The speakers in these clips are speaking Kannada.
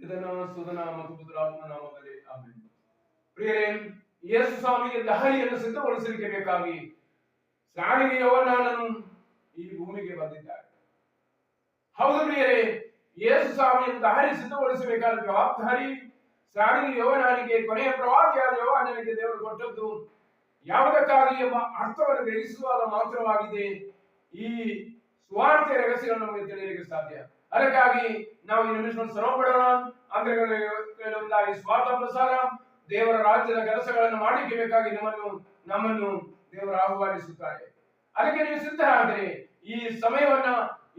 ಪಿತನ ಸುತನ ಮತ್ತು ಪುತ್ರಾತ್ಮ ನಾಮದಲ್ಲಿ ಆಮೆನ್. ಪ್ರಿಯರೇ, ಯೇಸು ಸ್ವಾಮಿಗೆ ದಾರಿಯನ್ನು ಸಿದ್ಧಗೊಳಿಸಲಿಕ್ಕೆ ಬೇಕಾಗಿ ಸ್ನಾನಿಗೆ ಯೋಹಾನನು ಈ ಭೂಮಿಗೆ ಬಂದಿದ್ದಾರೆ. ಹೌದು ಪ್ರಿಯರೇ, ಯೇಸು ಸ್ವಾಮಿಯನ್ನು ದಾರಿ ಸಿದ್ಧಗೊಳಿಸಬೇಕಾದ ಜವಾಬ್ದಾರಿ ಸ್ನಾನಿಗೆ ಯೋಹಾನನಿಗೆ, ಕೊನೆಯ ಪ್ರವಾದಿಯಾದ ಯೋಹಾನನಿಗೆ ದೇವರು ಕೊಟ್ಟದ್ದು ಯಾವುದಕ್ಕಾಗಿ ಎಂಬ ಅರ್ಥವನ್ನು ಗ್ರಹಿಸುವಾಗ ಮಾತ್ರವಾಗಿದೆ ಈ ಸುವಾರ್ತೆಯ ರಹಸ್ಯಗಳನ್ನು ನಮಗೆ ತಿಳಿಯಲಿಕ್ಕೆ ಸಾಧ್ಯ. ಅದಕ್ಕಾಗಿ ನಾವು ಈ ನಿಮಿಷವನ್ನು ಶ್ರಮ ಪಡೋಣ. ಈ ಸ್ವಾರ್ಥ ಪ್ರಸಾರ ದೇವರ ರಾಜ್ಯದ ಕೆಲಸಗಳನ್ನು ಮಾಡಲಿಕ್ಕೆ ಬೇಕಾಗಿ ನಮ್ಮನ್ನು ದೇವರು ಆಹ್ವಾನಿಸುತ್ತಾರೆ. ಅದಕ್ಕೆ ನೀವು ಸಿದ್ಧರಾದರೆ ಈ ಸಮಯವನ್ನ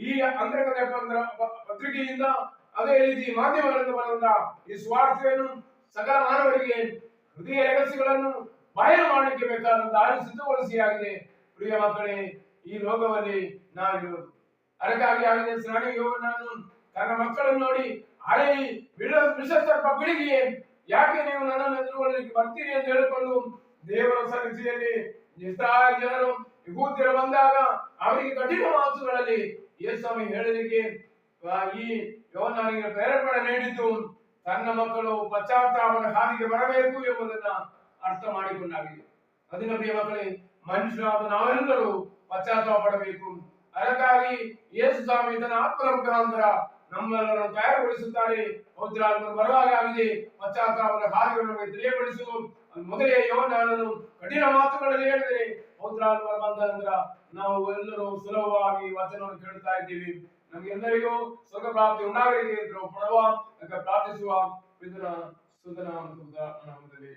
ಈ ಅಂತರ್ಗತ ಪತ್ರಿಕೆಯಿಂದ, ಅದೇ ರೀತಿ ಮಾಧ್ಯಮಗಳಿಂದ ಬರುವಂತ ಈ ಸ್ವಾರ್ಥವನ್ನು ಸಕಲ ಮಾನವರಿಗೆ ಹೃದಯ ರಹಸ್ಯಗಳನ್ನು ಬಯಲು ಮಾಡಲಿಕ್ಕೆ ಬೇಕಾದ ದಾರಿ ಸಿದ್ಧಗೊಳಿಸಿ ಆಗಿದೆ. ಪ್ರಿಯ ಮಕ್ಕಳೇ, ಈ ಲೋಕದಲ್ಲಿ ನಾವಿರುವುದು ಅದಕ್ಕಾಗಿ ಆಗಿದೆ. ಸ್ನಾನಿಗೆ ಯೋಹಾನನು ತನ್ನ ಮಕ್ಕಳನ್ನು ನೋಡಿ, ಹಳೆ ವಿಷಸರ್ಪ ಬಿಳಿಗಿಯೇ, ಯಾಕೆ ನೀವು ನನ್ನನ್ನು ಎದುರುಗೊಳ್ಳಲಿಕ್ಕೆ ಬರ್ತೀರಿ ಅಂತ ಹೇಳಿಕೊಂಡು ದೇವರ ಸನ್ನಿಧಿಯಲ್ಲಿ ಇಸ್ರಾಯೇಲ್ ಜನರು ಯಹೂದ್ಯರು ಬಂದಾಗ ಅವರಿಗೆ ಕಠಿಣ ಮಾತುಗಳಲ್ಲಿ ಯೇಸುಸ್ವಾಮಿ ಹೇಳಲಿಕ್ಕೆ ಈ ಯೋಹಾನನಿಗೆ ಪ್ರೇರೇಪಣೆ ನೀಡಿದ್ದು ತನ್ನ ಮಕ್ಕಳು ಪಶ್ಚಾತ್ತಾಪದ ಹಾದಿಗೆ ಬರಬೇಕು ಎಂಬುದನ್ನ ಅರ್ಥ ಮಾಡಿಕೊಂಡಾಗಿದೆ. ಅದನ್ನ ಪ್ರಿಯ ಮಕ್ಕಳೇ, ಮನುಷ್ಯರಾದ ನಾವೆಲ್ಲರೂ ಪಶ್ಚಾತ್ತಾಪ ಪಡಬೇಕು. ಅದಕ್ಕಾಗಿ ಯೇಸು ಸ್ವಾಮಿ ತನ್ನ ಆತ್ಮನ ಮುಖಾಂತರ ನಮ್ಮೆಲ್ಲರನ್ನು ತಯಾರುಗೊಳಿಸುತ್ತಾರೆ. ಪವಿತ್ರಾತ್ಮನು ಬರುವಾಗ ಆಗಿದೆ ಪಶ್ಚಾತ್ತಾಪದ ಹಾದಿಗಳನ್ನು ನಮಗೆ ತಿಳಿಯಪಡಿಸುವುದು. ಮೊದಲೇ ಯೋಹಾನನು ಕಠಿಣ ಮಾತುಗಳಲ್ಲಿ ಹೇಳಿದರೆ ಪವಿತ್ರಾತ್ಮ ಬಂದ ನಂತರ ನಾವು ಎಲ್ಲರೂ ಸುಲಭವಾಗಿ ವಚನವನ್ನು ಕೇಳುತ್ತಾ ಇದ್ದೀವಿ. ನಮಗೆಲ್ಲರಿಗೂ ಸ್ವರ್ಗ ಪ್ರಾಪ್ತಿ ಉಂಟಾಗಲಿಕ್ಕೆ ಪ್ರಾರ್ಥಿಸುವ ಪಿತನ ಸುತನ ನಾಮದಲ್ಲಿ.